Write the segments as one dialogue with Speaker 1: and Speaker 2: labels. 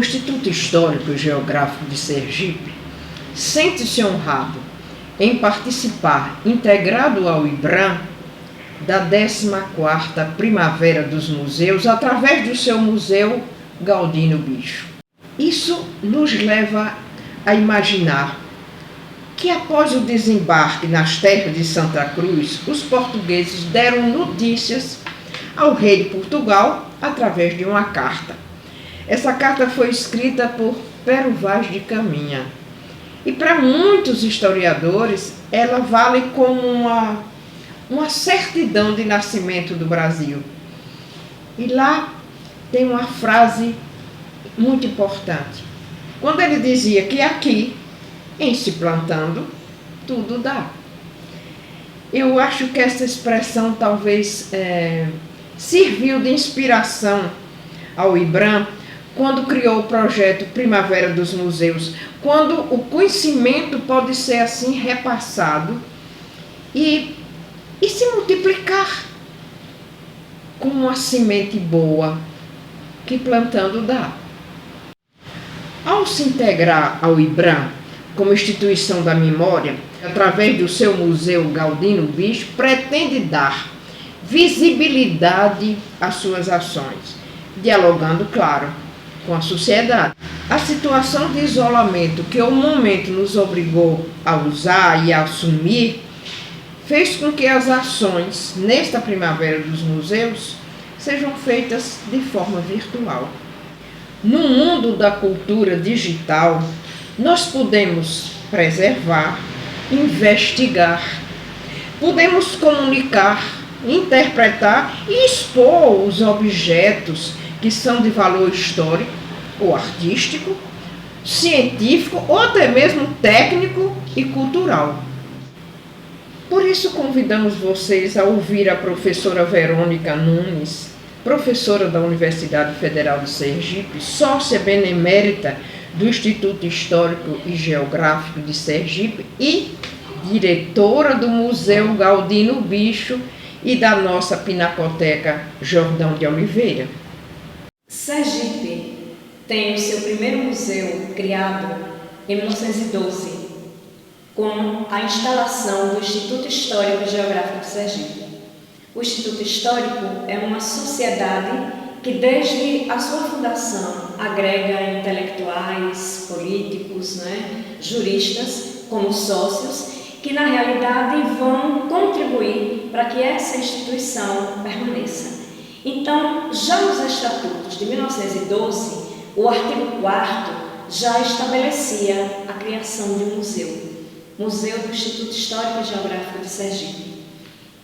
Speaker 1: Instituto Histórico e Geográfico de Sergipe sente-se honrado em participar, integrado ao IBRAM, da 14ª Primavera dos Museus, através do seu Museu Galdino Bicho. Isso nos leva a imaginar que, após o desembarque nas terras de Santa Cruz, os portugueses deram notícias ao rei de Portugal através de uma carta. Essa carta foi escrita por Pero Vaz de Caminha. E para muitos historiadores, ela vale como uma certidão de nascimento do Brasil. E lá tem uma frase muito importante. Quando ele dizia que aqui, em se plantando, tudo dá. Eu acho que essa expressão talvez serviu de inspiração ao IBRAM quando criou o projeto Primavera dos Museus, quando o conhecimento pode ser assim repassado e se multiplicar com uma semente boa que plantando dá. Ao se integrar ao IBRAM como instituição da memória, através do seu Museu Galdino Bicho, pretende dar visibilidade às suas ações, dialogando, claro, com a sociedade. A situação de isolamento que o momento nos obrigou a usar e a assumir fez com que as ações nesta Primavera dos Museus sejam feitas de forma virtual. No mundo da cultura digital, nós podemos preservar, investigar, podemos comunicar, interpretar e expor os objetos que são de valor histórico ou artístico, científico ou até mesmo técnico e cultural. Por isso convidamos vocês a ouvir a professora Verônica Nunes, professora da Universidade Federal de Sergipe, sócia benemérita do Instituto Histórico e Geográfico de Sergipe e diretora do Museu Galdino Bicho e da nossa Pinacoteca Jordão de Oliveira.
Speaker 2: Sergipe tem o seu primeiro museu criado em 1912, com a instalação do Instituto Histórico e Geográfico de Sergipe. O Instituto Histórico é uma sociedade que, desde a sua fundação, agrega intelectuais, políticos, juristas, como sócios, que na realidade vão contribuir para que essa instituição permaneça. Então, já nos Estatutos de 1912, o artigo 4º já estabelecia a criação de um Museu do Instituto Histórico e Geográfico de Sergipe.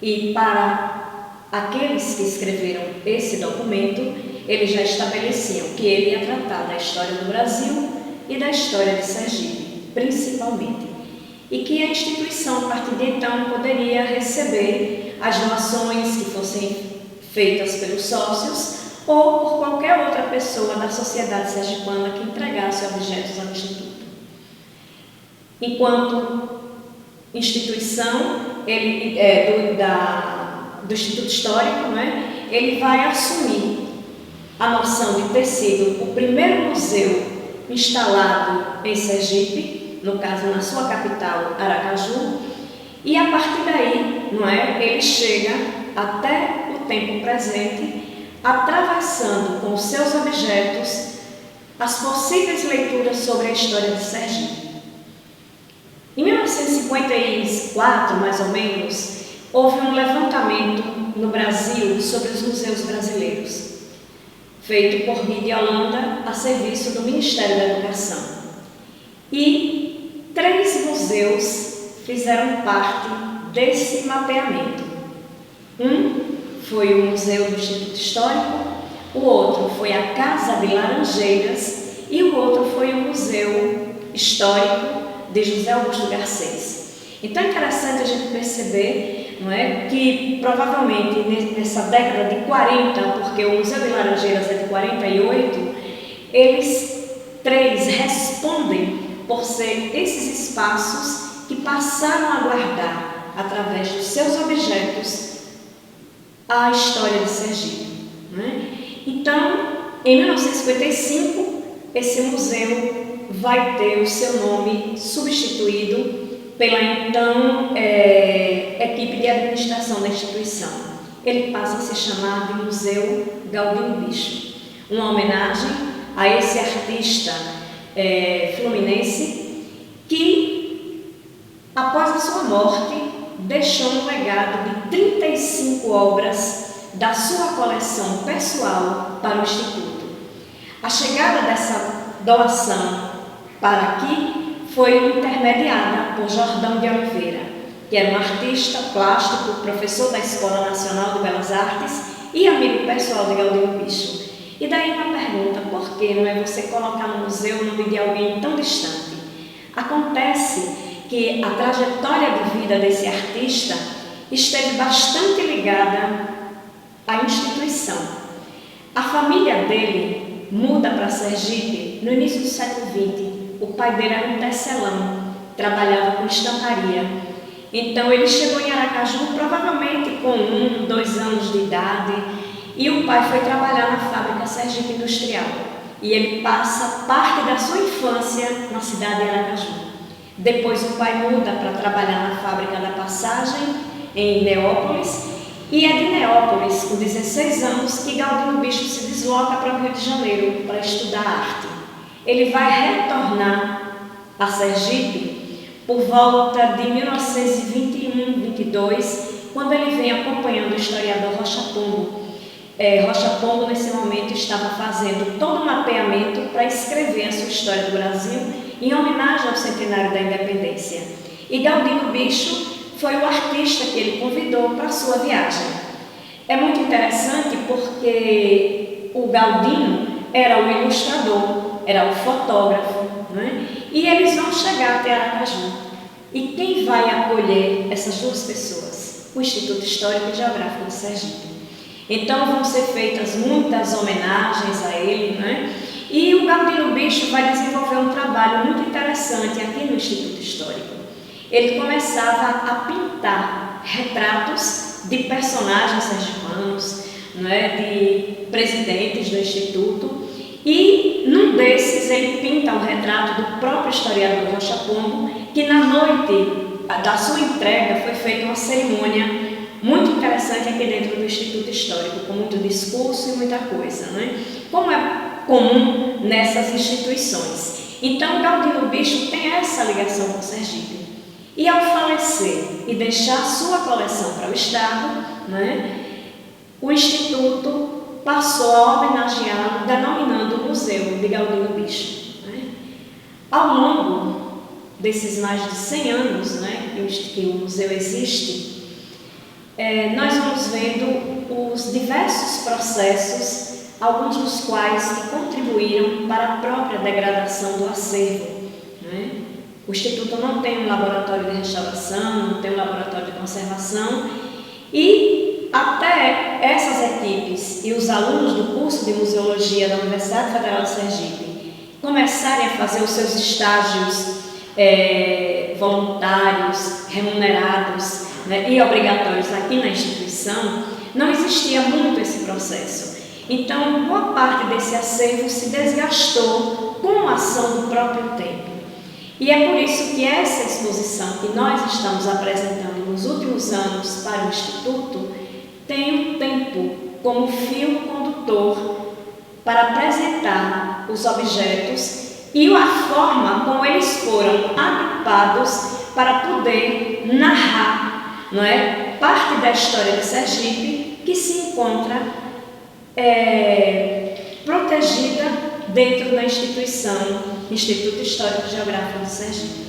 Speaker 2: E para aqueles que escreveram esse documento, eles já estabeleciam que ele ia tratar da história do Brasil e da história de Sergipe, principalmente. E que a instituição, a partir de então, poderia receber as doações que fossem feitas pelos sócios ou por qualquer outra pessoa da sociedade sergipana que entregasse objetos ao Instituto. Enquanto instituição do Instituto Histórico, ele vai assumir a noção de ter sido o primeiro museu instalado em Sergipe, no caso na sua capital, Aracaju, e a partir daí, ele chega até o tempo presente, atravessando com os seus objetos as possíveis leituras sobre a história de Sergipe. Em 1954, mais ou menos, houve um levantamento no Brasil sobre os museus brasileiros, feito por Mídia Holanda a serviço do Ministério da Educação. E 3 museus fizeram parte desse mapeamento. Um foi o Museu do Instituto Histórico, o outro foi a Casa de Laranjeiras e o outro foi o Museu Histórico de José Augusto Garcês. Então é interessante a gente perceber, que provavelmente nessa década de 40, porque o Museu de Laranjeiras é de 48, eles 3 respondem por ser esses espaços que passaram a guardar, através dos seus objetos, a história de Sergipe. Então, em 1955, esse museu vai ter o seu nome substituído pela então equipe de administração da instituição. Ele passa a se chamar de Museu Galdino Bicho, uma homenagem a esse artista fluminense que, após a sua morte, deixou um legado de 35 obras da sua coleção pessoal para o Instituto. A chegada dessa doação para aqui foi intermediada por Jordão de Oliveira, que era um artista plástico, professor da Escola Nacional de Belas Artes e amigo pessoal de Galdino Bicho. E daí uma pergunta: por que não é você colocar no museu o nome de alguém tão distante? Acontece que a trajetória de vida desse artista esteve bastante ligada à instituição. A família dele muda para Sergipe no início do século XX. O pai dele era um tecelão, trabalhava com estamparia. Então ele chegou em Aracaju provavelmente com 1, 2 anos de idade, e o pai foi trabalhar na fábrica Sergipe Industrial. E ele passa parte da sua infância na cidade de Aracaju. Depois o pai muda para trabalhar na fábrica da Passagem, em Neópolis, e é de Neópolis, com 16 anos, que Galdino Bicho se desloca para o Rio de Janeiro para estudar arte. Ele vai retornar a Sergipe por volta de 1921-22, quando ele vem acompanhando o historiador Rocha Pombo. Rocha Pombo, nesse momento, estava fazendo todo um mapeamento para escrever a sua história do Brasil em homenagem ao centenário da independência. E Galdino Bicho foi o artista que ele convidou para a sua viagem. É muito interessante porque o Galdino era o ilustrador, era o fotógrafo, né? E eles vão chegar até Aracaju. E quem vai acolher essas duas pessoas? O Instituto Histórico e Geográfico de Sergipe. Então vão ser feitas muitas homenagens a ele, né? E o Galdino Bicho vai desenvolver um trabalho muito interessante aqui no Instituto Histórico. Ele começava a pintar retratos de personagens sergipanos, né, de presidentes do Instituto, e num desses ele pinta o retrato do próprio historiador Rocha Pombo, que na noite da sua entrega foi feita uma cerimônia muito interessante aqui dentro do Instituto Histórico, com muito discurso e muita coisa, né? Como é comum nessas instituições. Então, Galdino Bicho tem essa ligação com Sergipe. E ao falecer e deixar sua coleção para o Estado, né, o Instituto passou a homenageá-lo, denominando o Museu de Galdino Bicho. Né? Ao longo desses mais de 100 anos, né, que o museu existe, nós vamos vendo os diversos processos, alguns dos quais contribuíram para a própria degradação do acervo. Né? O Instituto não tem um laboratório de restauração, não tem um laboratório de conservação, e até essas equipes e os alunos do curso de Museologia da Universidade Federal de Sergipe começarem a fazer os seus estágios voluntários, remunerados, né, e obrigatórios aqui na instituição, não existia muito esse processo. Então, boa parte desse acervo se desgastou com a ação do próprio tempo. E é por isso que essa exposição que nós estamos apresentando nos últimos anos para o Instituto tem o tempo como fio condutor para apresentar os objetos e a forma como eles foram agrupados para poder narrar, não é, parte da história de Sergipe que se encontra protegida dentro da instituição Instituto Histórico e Geográfico de Sergipe.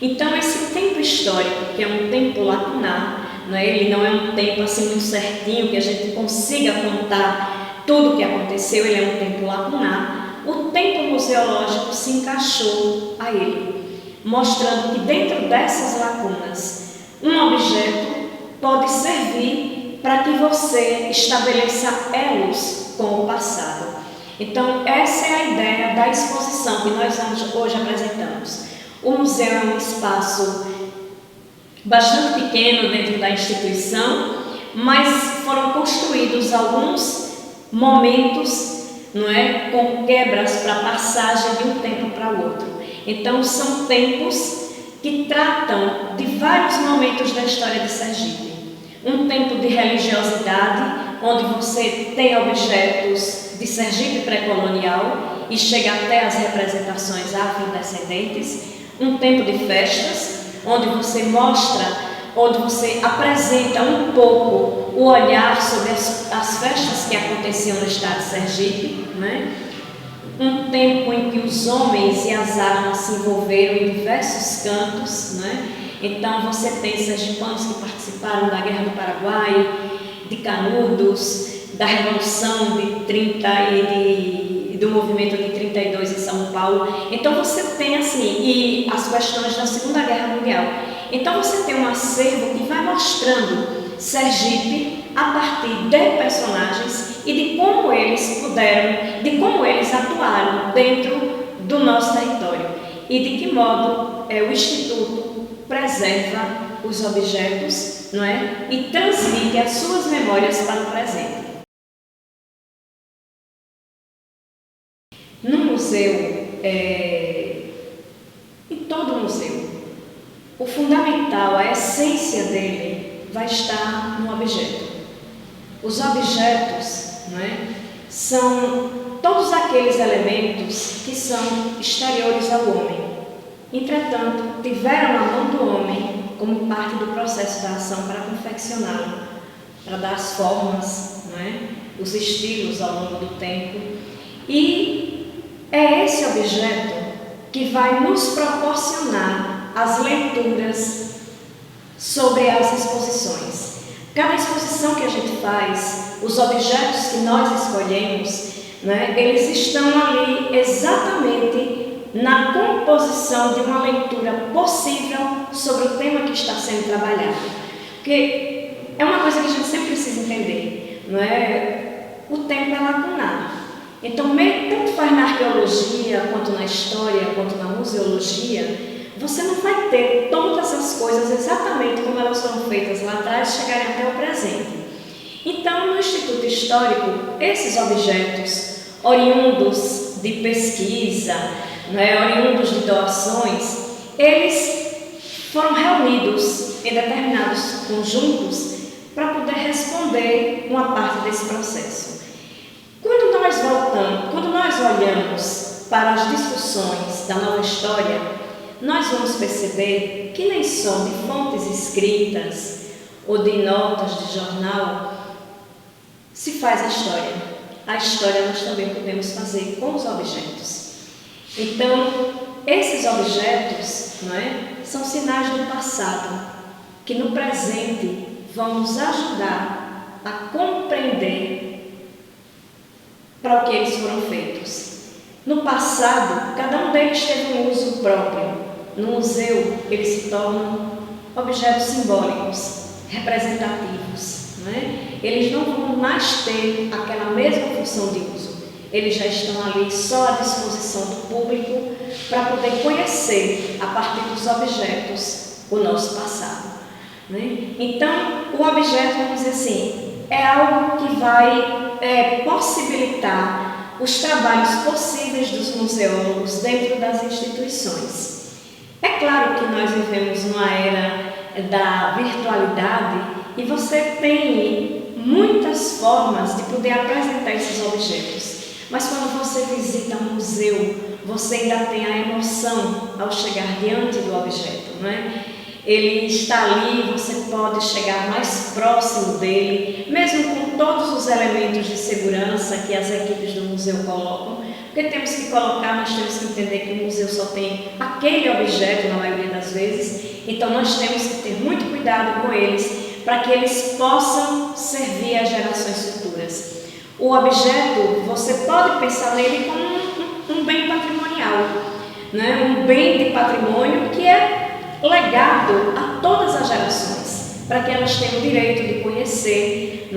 Speaker 2: Então, esse tempo histórico, que é um tempo lacunar, não é? Ele não é um tempo assim muito certinho, que a gente consiga contar tudo o que aconteceu, ele é um tempo lacunar. O tempo museológico se encaixou a ele, mostrando que dentro dessas lacunas, um objeto pode servir para que você estabeleça elos com o passado. Então, essa é a ideia da exposição que nós hoje apresentamos. O museu é um espaço bastante pequeno dentro da instituição, mas foram construídos alguns momentos não é, com quebras para passagem de um tempo para o outro. Então são tempos que tratam de vários momentos da história de Sergipe. Um tempo de religiosidade, onde você tem objetos de Sergipe pré-colonial e chega até as representações afrodescendentes. Um tempo de festas, onde você apresenta um pouco o olhar sobre as festas que aconteciam no estado de Sergipe, né? Um tempo em que os homens e as armas se envolveram em diversos cantos, né? Então você tem sergipanos que participaram da Guerra do Paraguai, de Canudos, da Revolução de 30 e do movimento de 32 em São Paulo. Então você tem assim, e as questões da Segunda Guerra Mundial. Então você tem um acervo que vai mostrando Sergipe a partir de personagens e de como eles atuaram dentro do nosso território e de que modo o Instituto preserva os objetos, não é? E transmite as suas memórias para o presente. No museu, em todo museu, o fundamental, a essência dele, vai estar no objeto. Os objetos, não é, são todos aqueles elementos que são exteriores ao homem. Entretanto, tiveram a mão do homem como parte do processo da ação para confeccioná-lo, para dar as formas, não é, os estilos ao longo do tempo. E é esse objeto que vai nos proporcionar as leituras sobre as exposições. Cada exposição que a gente faz, os objetos que nós escolhemos, né, eles estão ali exatamente na composição de uma leitura possível sobre o tema que está sendo trabalhado. Porque é uma coisa que a gente sempre precisa entender, não é? O tempo é lacunar. Então, tanto faz na arqueologia, quanto na história, quanto na museologia, você não vai ter todas as coisas exatamente como elas foram feitas lá atrás chegarem até o presente. Então, no Instituto Histórico, esses objetos oriundos de pesquisa, oriundos de doações, eles foram reunidos em determinados conjuntos para poder responder uma parte desse processo. Quando nós olhamos para as discussões da nova história, nós vamos perceber que nem só de fontes escritas ou de notas de jornal se faz a história. A história nós também podemos fazer com os objetos. Então, esses objetos, são sinais do passado, que no presente vão nos ajudar a compreender para o que eles foram feitos. No passado, cada um deles teve um uso próprio. No museu, eles se tornam objetos simbólicos, representativos. Eles não vão mais ter aquela mesma função de uso. Eles já estão ali só à disposição do público para poder conhecer, a partir dos objetos, o nosso passado. Então, o objeto, vamos dizer assim, é algo que vai possibilitar os trabalhos possíveis dos museólogos dentro das instituições. É claro que nós vivemos numa era da virtualidade e você tem muitas formas de poder apresentar esses objetos. Mas quando você visita um museu, você ainda tem a emoção ao chegar diante do objeto, Ele está ali, você pode chegar mais próximo dele, mesmo com todos os elementos de segurança que as equipes do museu colocam, porque temos que colocar, nós temos que entender que o museu só tem aquele objeto na maioria das vezes, então nós temos que ter muito cuidado com eles, para que eles possam servir às gerações futuras. O objeto, você pode pensar nele como um bem patrimonial, um bem de patrimônio que é legado a todas as gerações, para que elas tenham o direito de conhecer,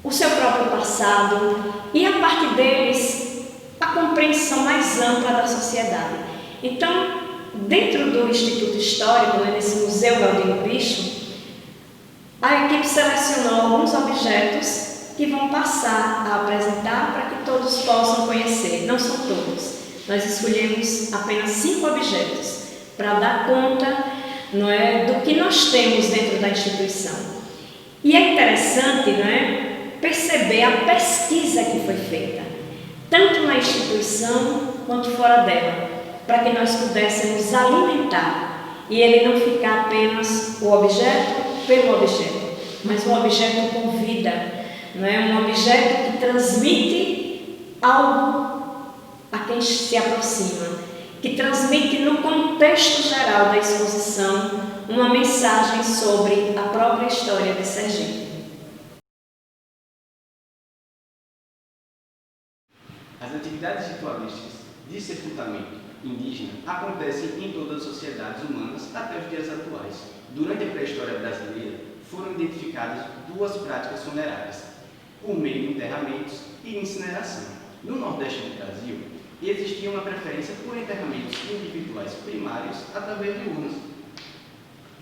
Speaker 2: o seu próprio passado e, a partir deles, a compreensão mais ampla da sociedade. Então, dentro do Instituto Histórico, nesse Museu Galdino Bicho, a equipe selecionou alguns objetos que vão passar a apresentar para que todos possam conhecer. Não são todos. Nós escolhemos apenas 5 objetos para dar conta, não é, do que nós temos dentro da instituição. E é interessante, não é, perceber a pesquisa que foi feita, tanto na instituição quanto fora dela, para que nós pudéssemos alimentar e ele não ficar apenas o objeto pelo objeto, mas um objeto com vida, não é? Um objeto que transmite algo a quem se aproxima, que transmite no contexto geral da exposição uma mensagem sobre a própria história de Sergipe.
Speaker 3: As atividades ritualísticas de sepultamento indígena acontecem em todas as sociedades humanas até os dias atuais. Durante a pré-história brasileira, foram identificadas 2 práticas funerárias, por meio de enterramentos e incineração. No Nordeste do Brasil, existia uma preferência por enterramentos individuais primários através de urnas.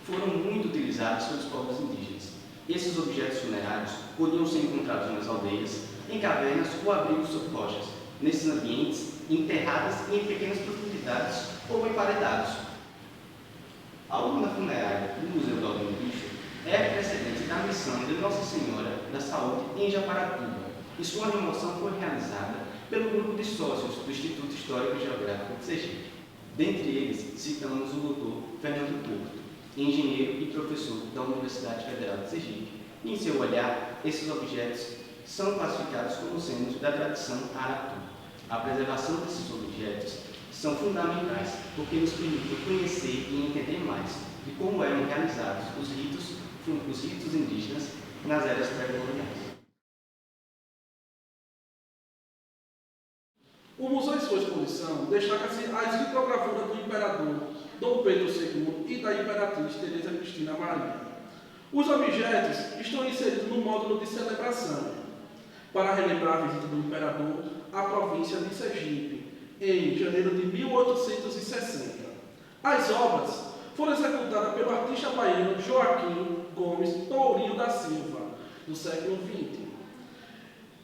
Speaker 3: Foram muito utilizados pelos povos indígenas. Esses objetos funerários podiam ser encontrados nas aldeias, em cavernas ou abrigos sob rochas. Nesses ambientes, enterradas em pequenas profundidades ou emparedados. A urna funerária do Museu do Aldino Bicho é precedente da missão de Nossa Senhora da Saúde em Japaratuba, e sua remoção foi realizada pelo grupo de sócios do Instituto Histórico e Geográfico de Sergipe. Dentre eles, citamos o Dr. Fernando Porto, engenheiro e professor da Universidade Federal de Sergipe. Em seu olhar, esses objetos são classificados como sendo da tradição aratu. A preservação desses objetos são fundamentais, porque nos permitem conhecer e entender mais de como eram realizados os ritos indígenas nas eras pré-coloniais.
Speaker 4: O museu em sua exposição destaca-se as litografuras do imperador Dom Pedro II e da imperatriz Teresa Cristina Maria. Os objetos estão inseridos no módulo de celebração, para relembrar a visita do imperador à província de Sergipe, em janeiro de 1860. As obras foram executadas pelo artista baiano Joaquim Gomes Tourinho da Silva, do século XX,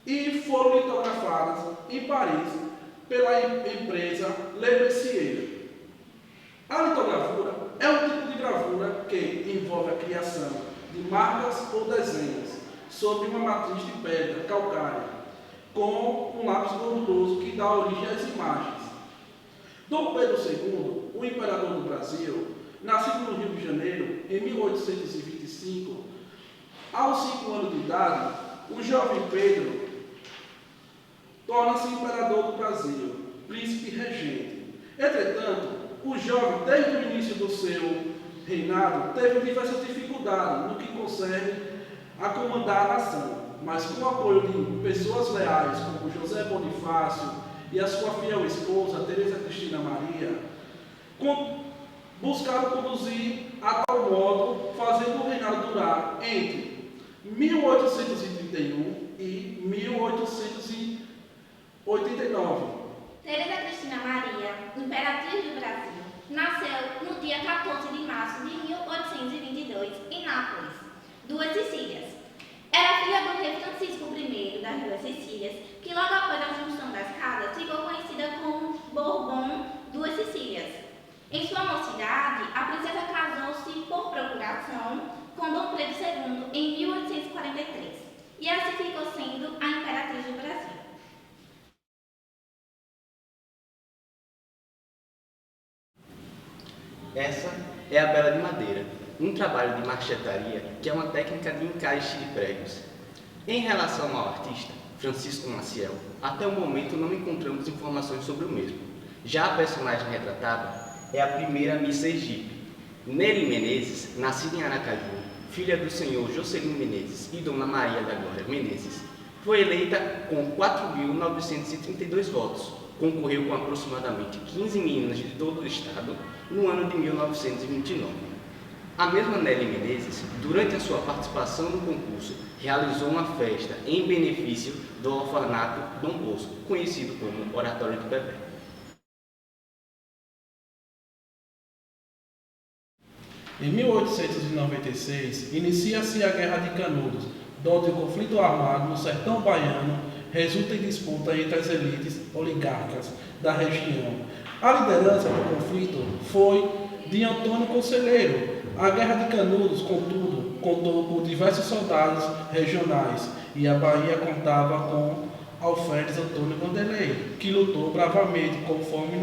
Speaker 4: e foram litografadas em Paris pela empresa Le Messier. A litografura é um tipo de gravura que envolve a criação de marcas ou desenhos sobre uma matriz de pedra calcária, com um lápis gorduroso que dá origem às imagens. Dom Pedro II, o imperador do Brasil, nascido no Rio de Janeiro em 1825, aos 5 anos de idade, o jovem Pedro torna-se imperador do Brasil, príncipe regente. Entretanto, o jovem, desde o início do seu reinado, teve diversas dificuldades no que concerne a comandar a nação, mas com o apoio de pessoas leais como José Bonifácio e a sua fiel esposa, Teresa Cristina Maria, buscaram conduzir a tal modo, fazendo o reinado durar entre 1831 e 1889.
Speaker 5: Teresa Cristina Maria, imperatriz do Brasil, nasceu no dia 14 de março de 1822, em Nápoles, Duas Sicílias. Era filha do rei Francisco I das Duas Sicílias, que logo após a junção das casas ficou conhecida como Bourbon Duas Sicílias. Em sua mocidade, a princesa casou-se por procuração com Dom Pedro II em 1843, e assim ficou sendo a imperatriz do Brasil.
Speaker 3: Essa é a Bela de Madeira, um trabalho de marchetaria que é uma técnica de encaixe de pregos. Em relação ao artista, Francisco Maciel, até o momento não encontramos informações sobre o mesmo. Já a personagem retratada é a primeira Miss Sergipe, Nelly Menezes, nascida em Aracaju, filha do senhor Jocelyn Menezes e dona Maria da Glória Menezes. Foi eleita com 4.932 votos. Concorreu com aproximadamente 15 meninas de todo o estado no ano de 1929. A mesma Nelly Menezes, durante a sua participação no concurso, realizou uma festa em benefício do orfanato Dom Bosco, conhecido como Oratório do Bebê.
Speaker 4: Em 1896, inicia-se a Guerra de Canudos, onde o conflito armado no sertão baiano resulta em disputa entre as elites oligárquicas da região. A liderança do conflito foi de Antônio Conselheiro. A Guerra de Canudos, contudo, contou com diversos soldados regionais e a Bahia contava com Alferes Antônio Vanderlei, que lutou bravamente, conforme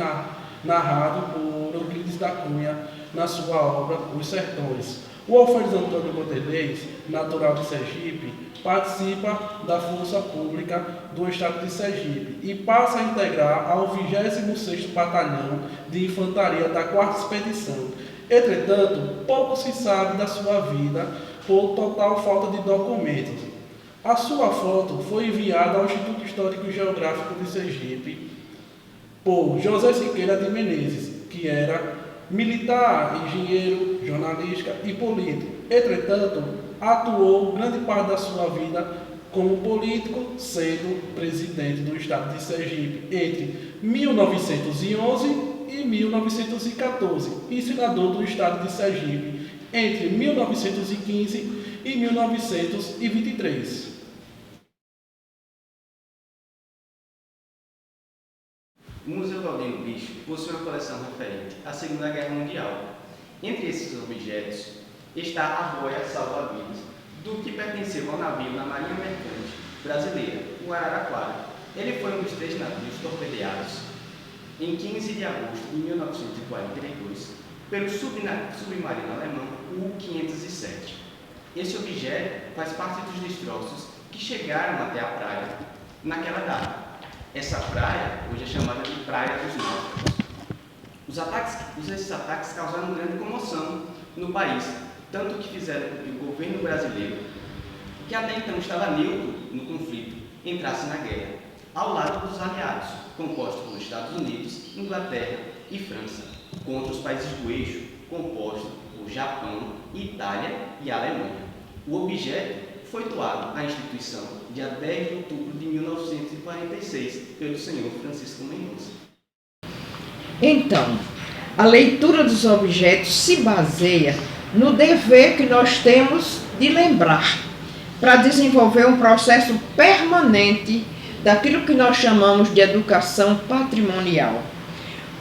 Speaker 4: narrado por Euclides da Cunha na sua obra Os Sertões. O Alferes Antônio Vanderlei, natural de Sergipe, participa da Força Pública do Estado de Sergipe e passa a integrar ao 26º Batalhão de Infantaria da 4ª Expedição. Entretanto, pouco se sabe da sua vida por total falta de documentos. A sua foto foi enviada ao Instituto Histórico e Geográfico de Sergipe por José Siqueira de Menezes, que era militar, engenheiro, jornalista e político. Entretanto, atuou grande parte da sua vida como político, sendo presidente do Estado de Sergipe entre 1911 e 1914 e senador do Estado de Sergipe entre 1915 e 1923.
Speaker 3: O Museu Galdino Bicho possui uma coleção referente à Segunda Guerra Mundial. Entre esses objetos está a boia salva-vidas, do que pertenceu ao navio da Marinha Mercante brasileira, o Araraquara. Ele foi um dos 3 navios torpedeados em 15 de agosto de 1942 pelo submarino alemão U-507. Esse objeto faz parte dos destroços que chegaram até a praia naquela data. Essa praia hoje é chamada de Praia dos Náufragos. Esses ataques causaram grande comoção no país, tanto que fizeram com que o governo brasileiro, que até então estava neutro no conflito, entrasse na guerra, ao lado dos aliados, compostos por Estados Unidos, Inglaterra e França, contra os países do eixo, compostos por Japão, Itália e Alemanha. O objeto foi doado à instituição dia 10 de outubro de 1946 pelo senhor Francisco Mendonça.
Speaker 1: Então, a leitura dos objetos se baseia no dever que nós temos de lembrar, para desenvolver um processo permanente daquilo que nós chamamos de educação patrimonial.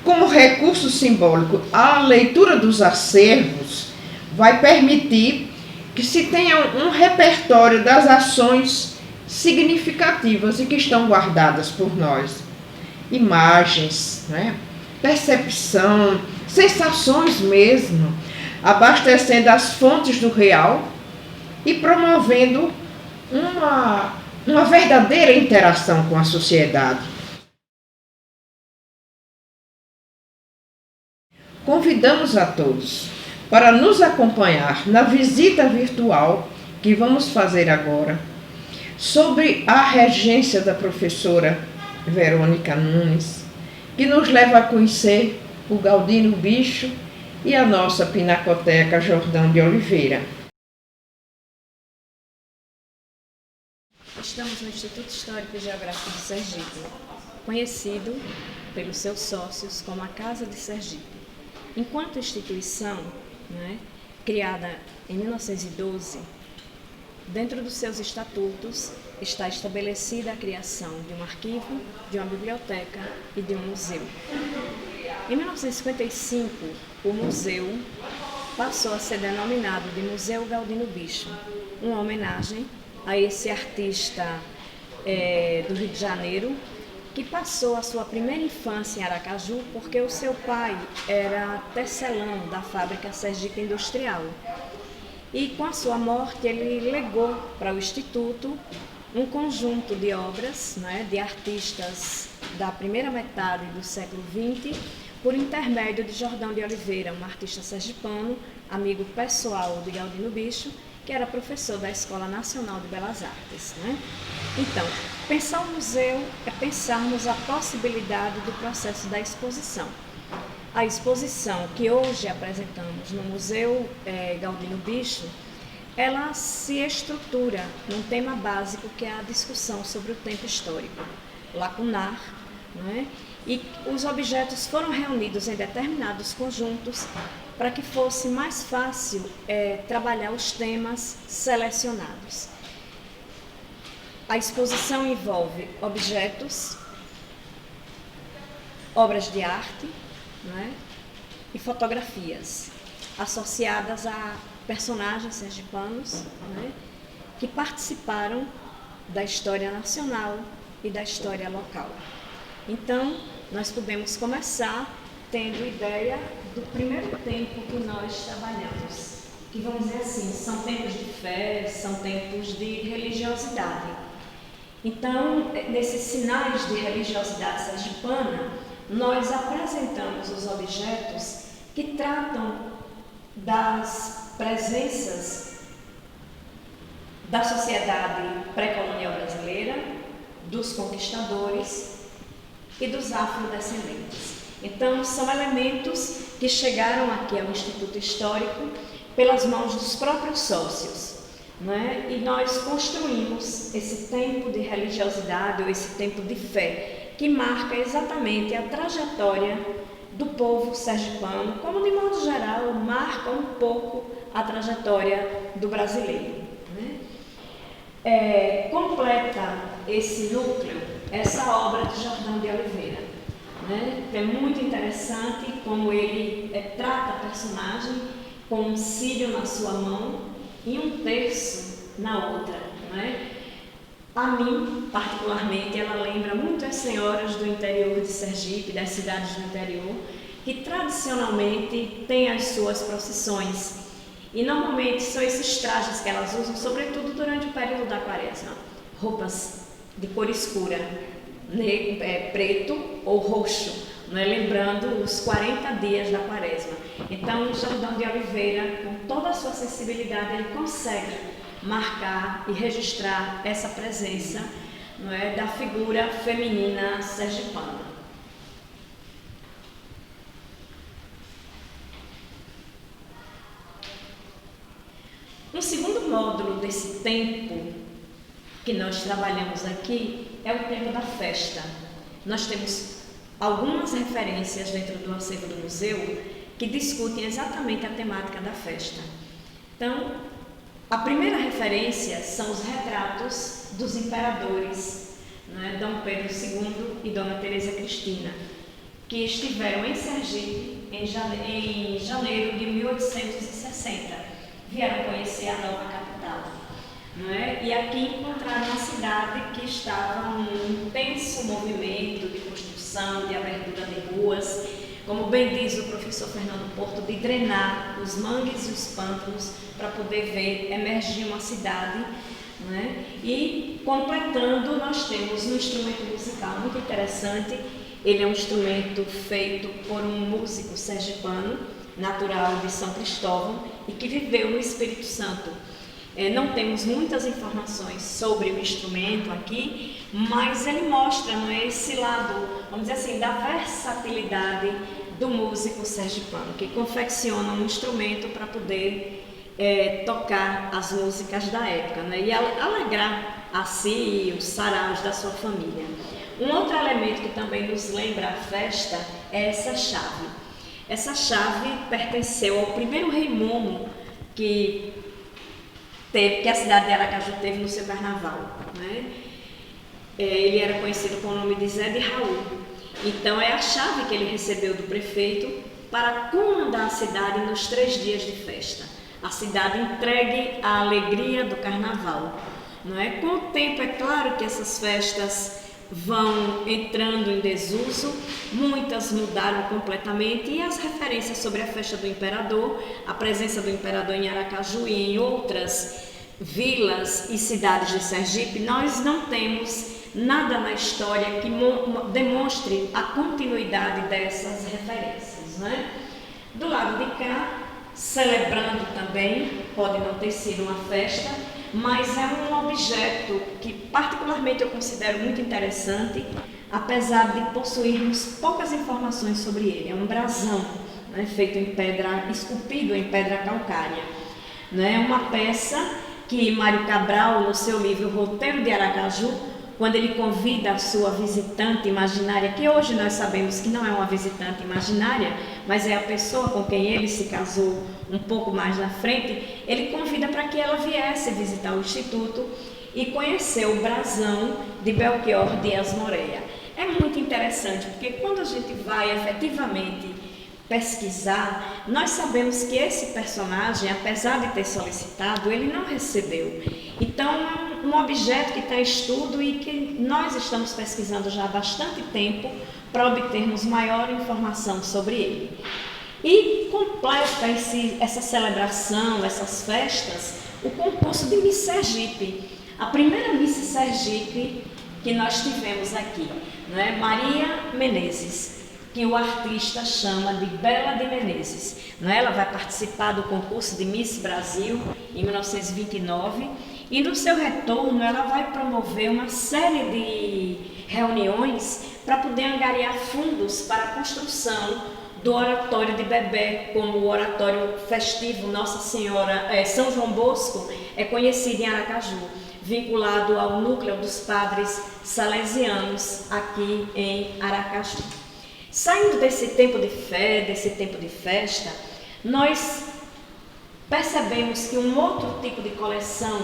Speaker 1: Como recurso simbólico, a leitura dos acervos vai permitir que se tenha um repertório das ações significativas e que estão guardadas por nós. Imagens, né? Percepção, sensações mesmo, abastecendo as fontes do real e promovendo uma verdadeira interação com a sociedade. Convidamos a todos para nos acompanhar na visita virtual que vamos fazer agora, sobre a regência da professora Verônica Nunes, que nos leva a conhecer o Galdino Bicho e a nossa Pinacoteca Jordão de Oliveira.
Speaker 2: Estamos no Instituto Histórico e Geográfico de Sergipe, conhecido pelos seus sócios como a Casa de Sergipe. Enquanto instituição, criada em 1912, dentro dos seus estatutos está estabelecida a criação de um arquivo, de uma biblioteca e de um museu. Em 1955, o museu passou a ser denominado de Museu Galdino Bicho, uma homenagem a esse artista do Rio de Janeiro, que passou a sua primeira infância em Aracaju porque o seu pai era tecelão da fábrica Sergipe Industrial. E com a sua morte ele legou para o Instituto um conjunto de obras, de artistas da primeira metade do século XX, por intermédio de Jordão de Oliveira, um artista sergipano, amigo pessoal de Galdino Bicho, que era professor da Escola Nacional de Belas Artes. Então, pensar o museu é pensarmos a possibilidade do processo da exposição. A exposição que hoje apresentamos no Museu Galdino Bicho, ela se estrutura num tema básico que é a discussão sobre o tempo histórico, lacunar, e os objetos foram reunidos em determinados conjuntos para que fosse mais fácil trabalhar os temas selecionados. A exposição envolve objetos, obras de arte, né, e fotografias associadas a personagens sergipanos, né, que participaram da história nacional e da história local. Então, nós podemos começar tendo ideia do primeiro tempo que nós trabalhamos, que vamos dizer assim, são tempos de fé, são tempos de religiosidade. Então, nesses sinais de religiosidade sergipana, nós apresentamos os objetos que tratam das presenças da sociedade pré-colonial brasileira, dos conquistadores e dos afrodescendentes. Então, são elementos que chegaram aqui ao Instituto Histórico pelas mãos dos próprios sócios, né? E nós construímos esse tempo de religiosidade ou esse tempo de fé que marca exatamente a trajetória do povo sergipano, como de modo geral marca um pouco a trajetória do brasileiro, né? Completa esse núcleo essa obra de Jordão de Oliveira, né? É muito interessante como ele trata a personagem com um cílio na sua mão e um terço na outra, né? A mim, particularmente, ela lembra muito as senhoras do interior de Sergipe, das cidades do interior, que tradicionalmente têm as suas procissões. E normalmente são esses trajes que elas usam, sobretudo durante o período da quaresma. Roupas de cor escura, preto ou roxo, né? Lembrando os 40 dias da quaresma. Então, Jordão de Oliveira, com toda a sua sensibilidade, ele consegue marcar e registrar essa presença, não é, da figura feminina sergipana. Um segundo módulo desse tempo que nós trabalhamos aqui é o tempo da festa. Nós temos algumas referências dentro do acervo do museu que discutem exatamente a temática da festa. Então, a primeira referência são os retratos dos imperadores, né, Dom Pedro II e Dona Teresa Cristina, que estiveram em Sergipe em janeiro de 1860. Vieram conhecer a nova capital, não é? E aqui encontraram uma cidade que estava num intenso movimento de construção, de abertura de ruas, como bem diz o professor Fernando Porto, de drenar os mangues e os pântanos para poder ver emergir uma cidade, não é? E completando, nós temos um instrumento musical muito interessante. Ele é um instrumento feito por um músico sergipano, natural de São Cristóvão e que viveu no Espírito Santo. Não temos muitas informações sobre o instrumento aqui, mas ele mostra, não é, esse lado, vamos dizer assim, da versatilidade do músico sergipano, que confecciona um instrumento para poder tocar as músicas da época, né, e alegrar a si e os saraus da sua família. Um outro elemento que também nos lembra a festa é essa chave. Essa chave pertenceu ao primeiro rei Momo que a cidade de Aracaju teve no seu carnaval, né? Ele era conhecido com o nome de Zé de Raul. Então é a chave que ele recebeu do prefeito para comandar a cidade nos 3 dias de festa. A cidade entregue à alegria do carnaval, não é? Com o tempo, é claro que essas festas vão entrando em desuso, muitas mudaram completamente, e as referências sobre a festa do imperador, a presença do imperador em Aracaju e em outras vilas e cidades de Sergipe, nós não temos nada na história que demonstre a continuidade dessas referências, né? Do lado de cá, celebrando também, pode não ter sido uma festa, mas é um objeto que particularmente eu considero muito interessante, apesar de possuirmos poucas informações sobre ele. É um brasão, né, feito em pedra, esculpido em pedra calcária. É uma peça que Mário Cabral, no seu livro Roteiro de Aracaju, quando ele convida a sua visitante imaginária, que hoje nós sabemos que não é uma visitante imaginária, mas é a pessoa com quem ele se casou um pouco mais na frente, ele convida para que ela viesse visitar o Instituto e conhecer o brasão de Belchior Dias Moreira. É muito interessante, porque quando a gente vai efetivamente pesquisar, nós sabemos que esse personagem, apesar de ter solicitado, ele não recebeu. Então, é um objeto que está em estudo e que nós estamos pesquisando já há bastante tempo para obtermos maior informação sobre ele. E completa essa celebração, essas festas, o concurso de Miss Sergipe. A primeira Miss Sergipe que nós tivemos aqui, não é? Maria Menezes, que o artista chama de Bela de Menezes. Não é? Ela vai participar do concurso de Miss Brasil em 1929 e no seu retorno ela vai promover uma série de reuniões para poder angariar fundos para a construção do oratório de Bebé, como o oratório festivo Nossa Senhora, São João Bosco, é conhecido em Aracaju, vinculado ao núcleo dos padres salesianos aqui em Aracaju. Saindo desse tempo de fé, desse tempo de festa, nós percebemos que um outro tipo de coleção,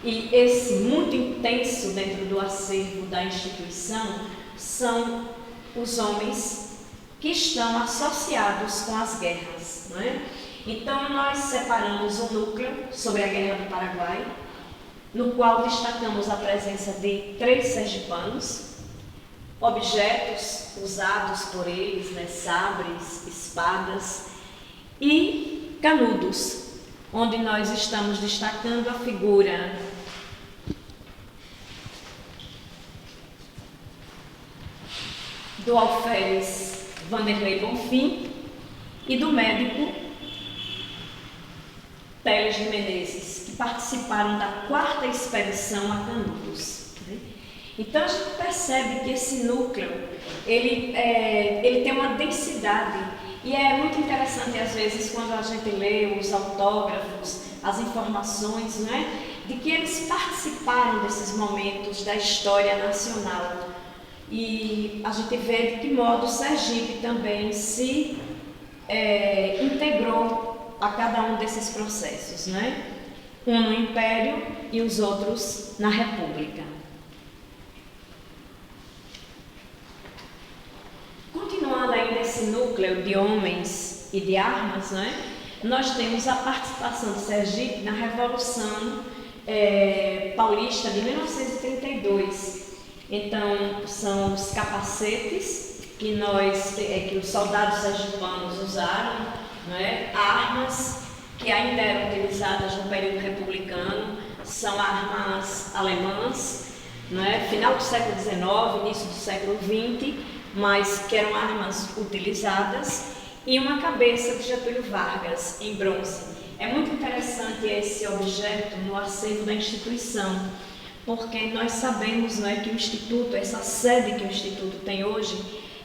Speaker 2: e esse muito intenso dentro do acervo da instituição, são os homens que estão associados com as guerras. Não é? Então, nós separamos um núcleo sobre a Guerra do Paraguai, no qual destacamos a presença de 3 sergipanos, objetos usados por eles, né, sabres, espadas e canudos, onde nós estamos destacando a figura do alferes Vanderlei Bonfim e do médico Teles de Menezes, que participaram da 4ª expedição a Canudos. Então a gente percebe que esse núcleo ele tem uma densidade e é muito interessante às vezes quando a gente lê os autógrafos, as informações, né, de que eles participaram desses momentos da história nacional. E a gente vê de que modo Sergipe também se integrou a cada um desses processos, né? Um no Império e os outros na República. Continuando aí nesse núcleo de homens e de armas, né? Nós temos a participação de Sergipe na Revolução Paulista de 1932. Então, são os capacetes que os soldados sergipanos usaram, não é? Armas que ainda eram utilizadas no período republicano, são armas alemãs, não é? Final do século XIX, início do século XX, mas que eram armas utilizadas, e uma cabeça de Getúlio Vargas, em bronze. É muito interessante esse objeto no acervo da instituição, porque nós sabemos, não é, que o Instituto, essa sede que o Instituto tem hoje,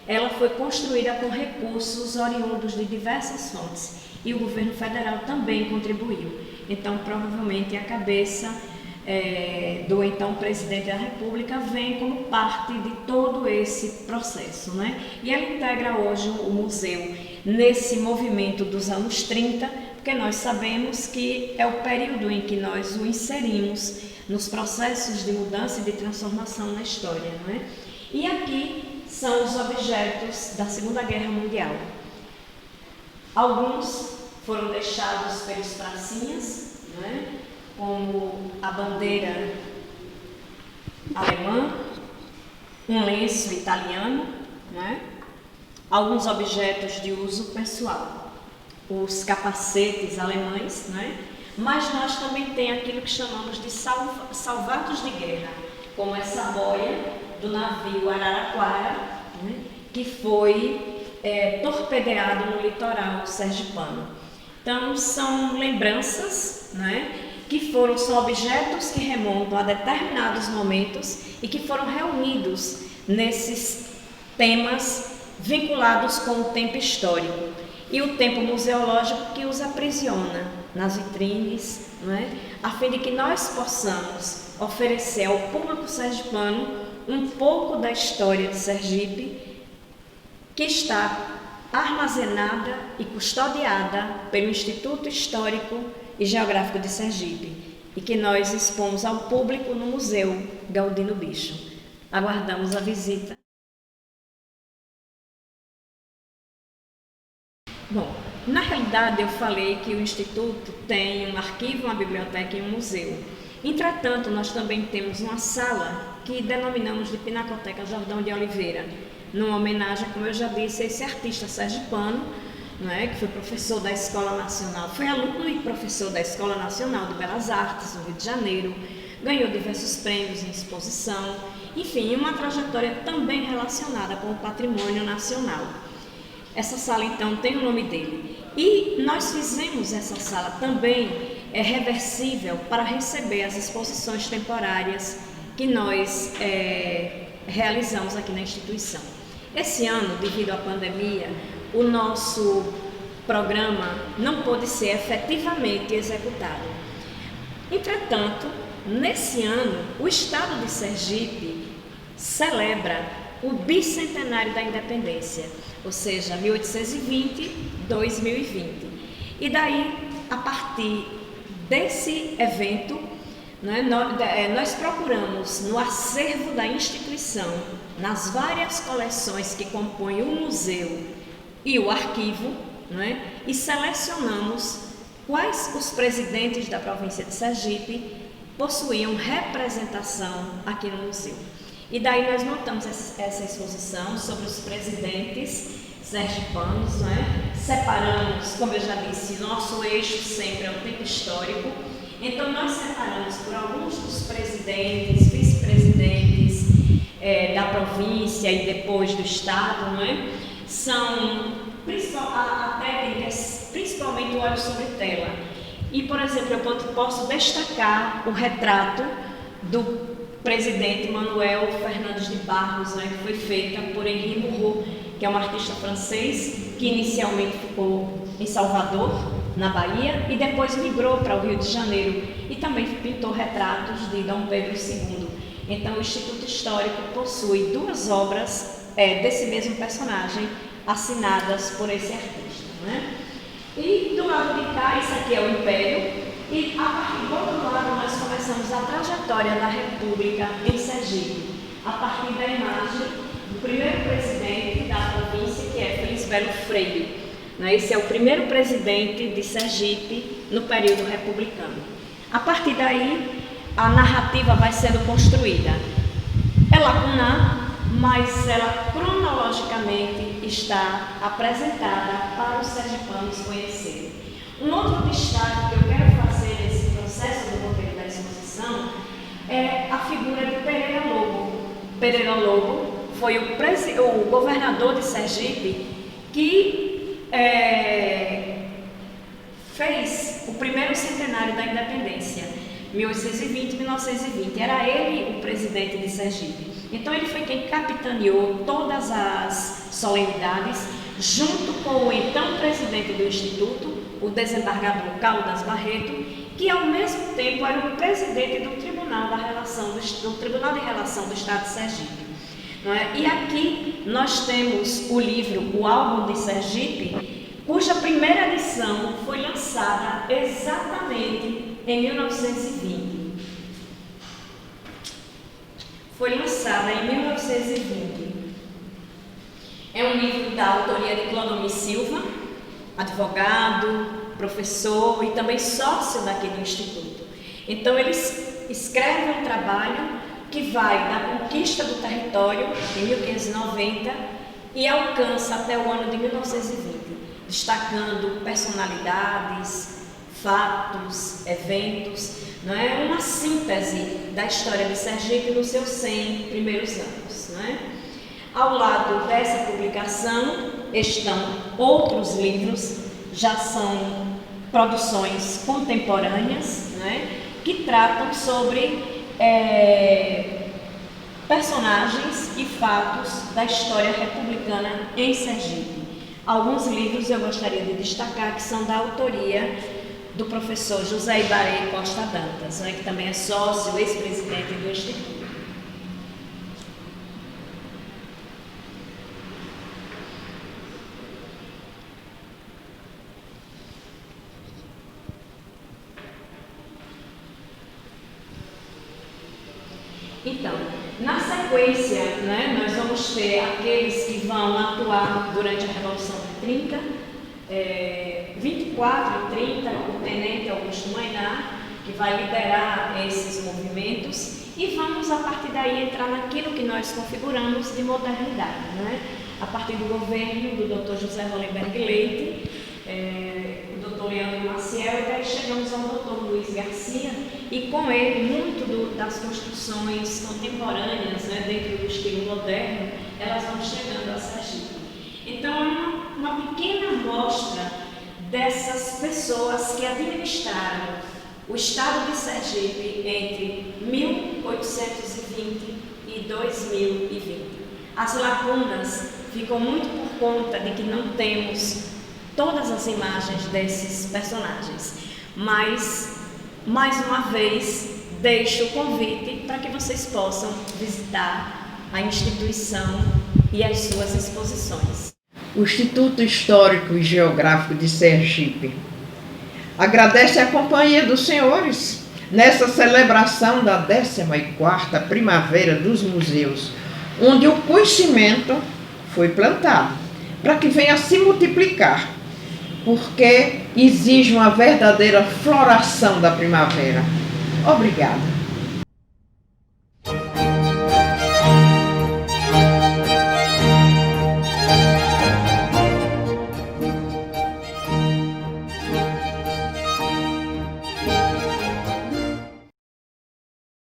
Speaker 2: ela foi construída com recursos oriundos de diversas fontes e o governo federal também contribuiu. Então, provavelmente, a cabeça do então presidente da República vem como parte de todo esse processo, né? E ela integra hoje o museu nesse movimento dos anos 30, porque nós sabemos que é o período em que nós o inserimos nos processos de mudança e de transformação na história, não é? E aqui são os objetos da Segunda Guerra Mundial. Alguns foram deixados pelos pracinhas, não é? Como a bandeira alemã, um lenço italiano, não é? Alguns objetos de uso pessoal, os capacetes alemães, não é? Mas nós também temos aquilo que chamamos de salvados de guerra, como essa boia do navio Araraquara, né, que foi torpedeado no litoral sergipano. Então, são lembranças, né, são objetos que remontam a determinados momentos e que foram reunidos nesses temas vinculados com o tempo histórico e o tempo museológico que os aprisiona nas vitrines, não é? A fim de que nós possamos oferecer ao público sergipano um pouco da história de Sergipe, que está armazenada e custodiada pelo Instituto Histórico e Geográfico de Sergipe e que nós expomos ao público no Museu Galdino Bicho. Aguardamos a visita. Bom, na realidade eu falei que o Instituto tem um arquivo, uma biblioteca e um museu. Entretanto, nós também temos uma sala que denominamos de Pinacoteca Jordão de Oliveira, numa homenagem, como eu já disse, a esse artista sergipano, não é, que foi professor da Escola Nacional, foi aluno e professor da Escola Nacional de Belas Artes, no Rio de Janeiro, ganhou diversos prêmios em exposição, enfim, uma trajetória também relacionada com o patrimônio nacional. Essa sala, então, tem o nome dele. E nós fizemos essa sala também reversível para receber as exposições temporárias que nós realizamos aqui na instituição. Esse ano, devido à pandemia, o nosso programa não pôde ser efetivamente executado. Entretanto, nesse ano, o Estado de Sergipe celebra o bicentenário da independência, ou seja, 1820-2020. E daí, a partir desse evento, nós procuramos no acervo da instituição, nas várias coleções que compõem o museu e o arquivo, e selecionamos quais os presidentes da província de Sergipe possuíam representação aqui no museu. E daí nós montamos essa exposição sobre os presidentes sergipanos, separamos, como eu já disse, nosso eixo sempre é o tempo histórico, então nós separamos por alguns dos presidentes, vice-presidentes da província e depois do estado, são técnicas, principalmente o óleo sobre tela. E, por exemplo, eu posso destacar o retrato do presidente Manuel Fernandes de Barros, que foi feita por Henri Moureau, que é um artista francês que inicialmente ficou em Salvador, na Bahia, e depois migrou para o Rio de Janeiro e também pintou retratos de Dom Pedro II. Então, o Instituto Histórico possui 2 obras desse mesmo personagem assinadas por esse artista. E do lado de cá, isso aqui é o Império. E a partir do outro lado nós começamos a trajetória da República em Sergipe, a partir da imagem do primeiro presidente da província, que é Felisbelo Freire. Esse é o primeiro presidente de Sergipe no período republicano. A partir daí, a narrativa vai sendo construída. É lacunar, mas ela cronologicamente está apresentada para os sergipanos conhecerem. Um outro destaque que eu quero fazer nesse processo do roteiro da exposição é a figura de Pereira Lobo. Pereira Lobo foi o governador de Sergipe que fez o primeiro centenário da independência, 1820-1920. Era ele o presidente de Sergipe. Então ele foi quem capitaneou todas as solenidades, junto com o então presidente do Instituto, o desembargador Caldas Barreto, que ao mesmo tempo era o presidente do Tribunal de Relação do Estado de Sergipe. E aqui nós temos o livro O Álbum de Sergipe, cuja primeira edição foi lançada exatamente em 1920. Foi lançada em 1920. É um livro da autoria de Clodomir Silva, advogado, professor e também sócio daqui do Instituto. Então eles escrevem um trabalho que vai da conquista do território em 1590 e alcança até o ano de 1920, destacando personalidades, fatos, eventos, uma síntese da história de Sergipe nos seus 100 primeiros anos. Ao lado dessa publicação estão outros livros, já são produções contemporâneas, que tratam sobre personagens e fatos da história republicana em Sergipe. Alguns livros eu gostaria de destacar que são da autoria do professor José Ibarei Costa Dantas, que também é sócio, ex-presidente do Instituto. Então, na sequência, né, nós vamos ter aqueles que vão atuar durante a Revolução de 30, 24 e 30, o tenente Augusto Mainá, que vai liderar esses movimentos, e vamos, a partir daí, entrar naquilo que nós configuramos de modernidade, né? A partir do governo do Dr. José Rolenberg Leite, o Dr. Leandro Maciel, e daí chegamos ao Dr. Luiz Garcia, e com ele, muito das construções contemporâneas, né, dentro do estilo moderno, elas vão chegando a Sergipe. Então, é uma pequena amostra dessas pessoas que administraram o estado de Sergipe entre 1820 e 2020. As lacunas ficam muito por conta de que não temos todas as imagens desses personagens, mas, mais uma vez, deixo o convite para que vocês possam visitar a instituição e as suas exposições.
Speaker 1: O Instituto Histórico e Geográfico de Sergipe agradece a companhia dos senhores nessa celebração da 14ª Primavera dos Museus, onde o conhecimento foi plantado, para que venha se multiplicar, porque exige uma verdadeira floração da primavera. Obrigada.